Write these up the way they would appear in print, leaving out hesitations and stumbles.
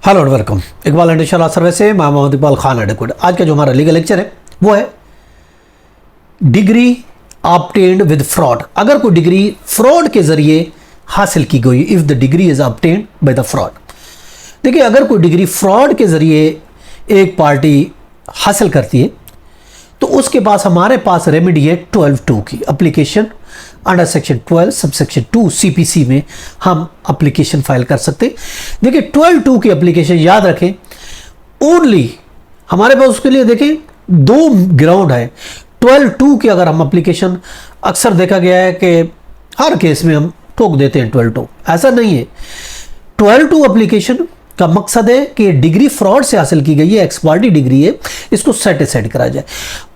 Hello and welcome Iqbal and इंशाल्लाह service से मैं मोहम्मद इकबाल खान एडवोकेट। आज का जो हमारा लीगल लेक्चर है वो है डिग्री ऑब्टेन्ड विद फ्रॉड। अगर कोई डिग्री फ्रॉड के जरिए हासिल की गई, if the degree is obtained by the fraud. देखिए, अगर कोई डिग्री फ्रॉड के जरिए एक पार्टी हासिल करती है तो उसके पास हमारे पास रेमेडी है 12(2) की application under section 12 subsection 2 CPC में हम एप्लीकेशन फाइल कर सकते। देखिए 12(2) की एप्लीकेशन याद रखें, ओनली हमारे पास उसके लिए देखें दो ग्राउंड है। 12(2) की अगर हम एप्लीकेशन, अक्सर देखा गया है कि हर केस में हम ठोक देते हैं 12(2), ऐसा नहीं है। 12(2) एप्लीकेशन का मकसद है कि डिग्री फ्रॉड से हासिल की गई है, एक्सपायर्ड डिग्री है, इसको सेटिस्फाइड करा जाए।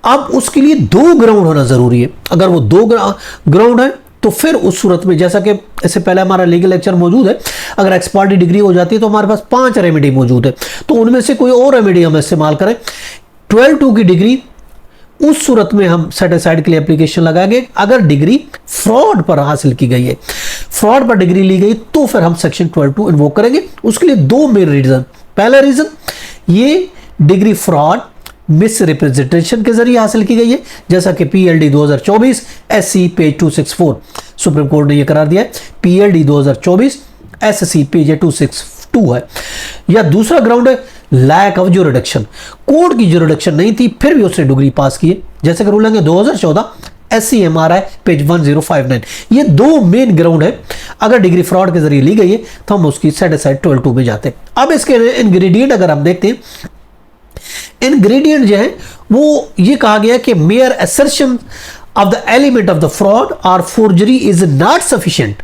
अब उसके लिए दो ग्राउंड होना जरूरी है। अगर वो दो ग्राउंड है तो फिर उस सूरत में, जैसा कि इससे पहले हमारा लीगल लेक्चर मौजूद है, अगर एक्सपायर्ड डिग्री हो जाती है तो हमारे पास 5 रेमेडी मौजूद है, तो उनमें से कोई और रेमेडी हम इस्तेमाल करें। 12(2) की डिग्री उस सूरत में हम सेटिस्फाइड के लिए एप्लीकेशन लगाएंगे अगर डिग्री फ्रॉड पर हासिल की गई है। फ्रॉड पर डिग्री ली गई तो फिर हम सेक्शन 12(2) इन्वोक करेंगे। उसके लिए दो मेन रीजन। पहला रीजन, ये डिग्री फ्रॉड मिस रिप्रेजेंटेशन के जरिए हासिल की गई है, जैसा कि PLD 2024 SC page 264 supreme court ने यह करार दिया है। PLD 2024 SC पेज 262 है। या दूसरा ग्राउंड है लैक ऑफ ज्यूरिडिक्शन, कोर्ट की ज्यूरिडिक्शन नहीं थी फिर भी उसने डिग्री पास की है, जैसे कि रूलिंग है 2014 SCMRI पेज 1059। ये दो मेन ग्राउंड है। अगर डिग्री फ्रॉड के जरिए ली गई है तो हम उसकी सेटिस्फाइड 12(2) में जाते हैं। अब इसके इंग्रेडिएंट अगर हम देखते हैं, इंग्रेडिएंट जो है वो ये कहा गया कि mayor assertion of the element of the fraud or forgery is not sufficient,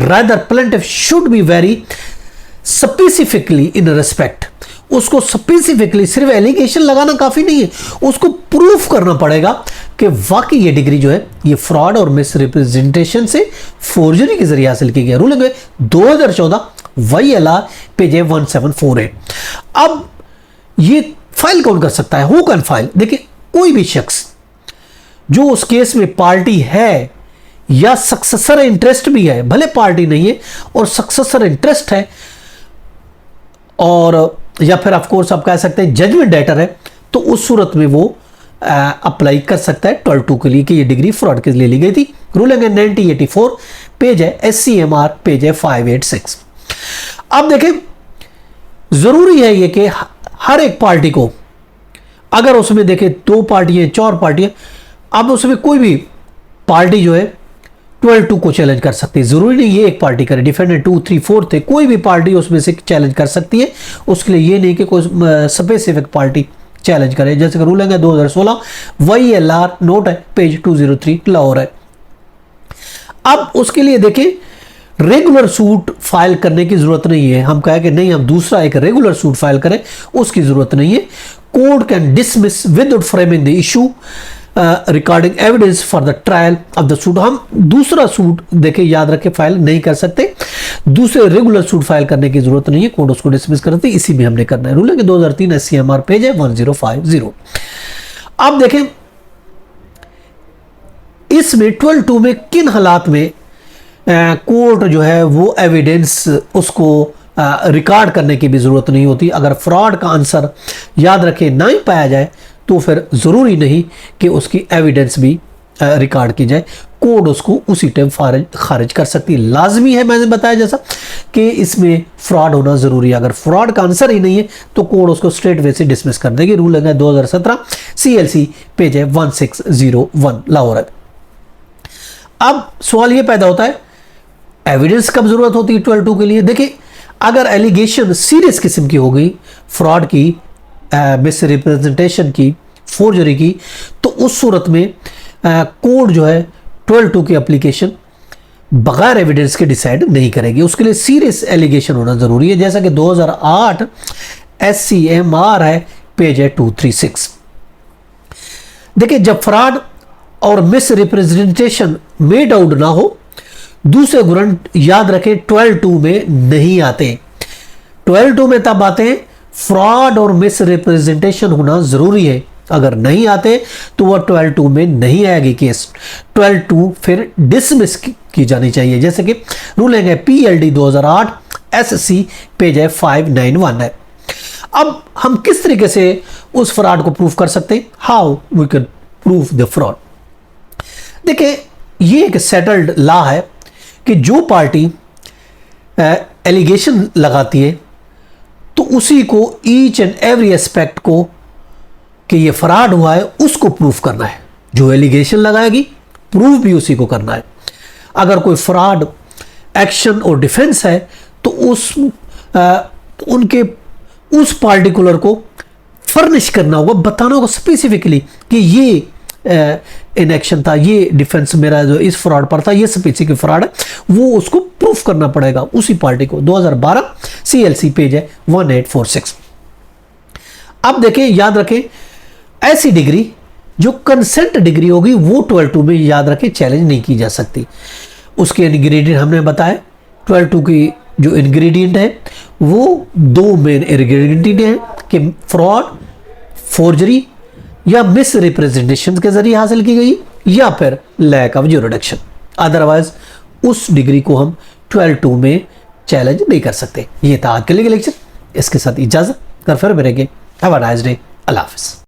rather plaintiff should be very specifically in respect। उसको स्पेसिफिकली सिर्फ एलिगेशन लगाना काफी नहीं है, उसको प्रूफ करना पड़ेगा कि वाकई ये डिग्री जो है ये फ्रॉड और मिस रिप्रेजेंटेशन से फोर्जरी के जरिए हासिल की गई। रूलिंग है 2014 YLR पेज 1748। अब ये फाइल कौन कर सकता है, हु कैन फाइल? देखिए, कोई भी शख्स जो उस केस में पार्टी है या सक्सेसर इंटरेस्ट भी है, भले पार्टी नहीं है और सक्सेसर इंटरेस्ट है, और या फिर ऑफ कोर्स आप कह सकते हैं जजमेंट डेटर है, तो उस सूरत में वो अप्लाई कर सकता है 12(2) के लिए कि ये डिग्री फ्रॉड के लिए ली गई थी। रूलिंग है 1984 पेज है SCMR पेज है 586। अब देखें, जरूरी है ये कि हर एक पार्टी को, अगर उसमें देखें 2 पार्टियां 4 पार्टियां, अब उसमें कोई भी पार्टी जो है 12(2) को चैलेंज कर सकती है। जरूरी नहीं ये एक पार्टी करे, डिफेंडेंट 2, 3, 4 थे, कोई भी पार्टी उसमें से चैलेंज कर सकती है। उसके लिए ये नहीं कि कोई स्पेसिफिक पार्टी चैलेंज करे, जैसे कि रूलिंग है 2016 YLR नोट है पेज 203 लाहौर है। अब उसके लिए देखें, रेगुलर सूट फाइल करने की जरूरत नहीं है। हम कहें कि नहीं, हम दूसरा एक रेगुलर सूट फाइल करें, उसकी जरूरत नहीं है। Court can dismiss without framing the issue recording evidence for the trial of the suit. हम दूसरा सूट देखे, याद रखे, फाइल नहीं कर सकते। दूसरे रेगुलर सूट फाइल करने की जरूरत नहीं है, कोर्ट उसको डिसमिस करती, इसी में हमने करना है। रूलिंग 2003 SCMR पेज है 1050। अब देखें, इसमें 12(2) में किन हालात में कोर्ट जो है वो एविडेंस उसको रिकॉर्ड करने की भी जरूरत नहीं होती। अगर फ्रॉड का आंसर, याद रखें, ना ही पाया जाए तो फिर जरूरी नहीं कि उसकी एविडेंस भी रिकॉर्ड की जाए, कोर्ट उसको उसी टाइम खारिज कर सकती है। लाजमी है, मैंने बताया जैसा कि इसमें फ्रॉड होना जरूरी है। अगर फ्रॉड का आंसर ही नहीं है तो कोर्ट उसको स्ट्रेट वे से डिसमिस कर देगी। रूलिंग है 2017 CLC पेज है 1601 लाहौर है। अब सवाल ये पैदा होता है, एविडेंस कब जरूरत होती है 12(2) के लिए? देखिए, अगर एलिगेशन सीरियस किस्म की हो गई, फ्रॉड की, मिस रिप्रेजेंटेशन की, फोर्जरी की, तो उस सूरत में कोर्ट जो है 12(2) की एप्लीकेशन बगैर एविडेंस के डिसाइड नहीं करेगी। उसके लिए सीरियस एलिगेशन होना जरूरी है, जैसा कि 2008 SCMR है पेज है 236। देखिए, जब फ्रॉड और मिस रिप्रेजेंटेशन मेड आउट ना हो, दूसरे ग्राउंड याद रखें 12(2) में नहीं आते। 12(2) में तब आते हैं फ्रॉड और मिस रिप्रेजेंटेशन होना जरूरी है। अगर नहीं आते तो वह 12(2) में नहीं आएगी केस। 12(2) फिर डिसमिस की जानी चाहिए, जैसे कि रूलिंग है PLD 2008 SC पेज है 591 है। अब हम किस तरीके से उस फ्रॉड को प्रूव कर सकते हैं, how we can prove the fraud. देखिए, ये एक सेटल्ड लॉ है कि जो पार्टी एलिगेशन लगाती है तो उसी को ईच एंड एवरी एस्पेक्ट को कि ये फ्रॉड हुआ है उसको प्रूफ करना है। जो एलिगेशन लगाएगी प्रूफ भी उसी को करना है। अगर कोई फ्रॉड एक्शन और डिफेंस है तो उनके उस पार्टिकुलर को फर्निश करना होगा, बताना होगा स्पेसिफिकली कि ये इन एक्शन था, ये डिफेंस मेरा जो इस फ्रॉड पर था, ये स्पेसिफिक फ्रॉड है, वो उसको प्रूफ करना पड़ेगा उसी पार्टी को। 2012 CLC पेज है 1846। अब देखें, याद रखें, ऐसी डिग्री जो कंसेंट डिग्री होगी वो 12(2) में, याद रखें, चैलेंज नहीं की जा सकती। उसके इंग्रेडिएंट हमने बताया, 12(2) की जो इंग्रेडिएंट है वो 2 मेन इंग्रेडिएंट हैं कि फ्रॉड, फोर्जरी या मिस रिप्रेजेंटेशन के जरिए हासिल की गई या फिर लैक ऑफ ज्यूरिडिक्शन। अदरवाइज उस डिग्री को हम 12(2) में चैलेंज नहीं कर सकते। ये था आज के लिए लेक्चर, इसके साथ इजाजत, कर फिर मिलेंगे। हैव अ नाइस डे, अल्लाह हाफिज़।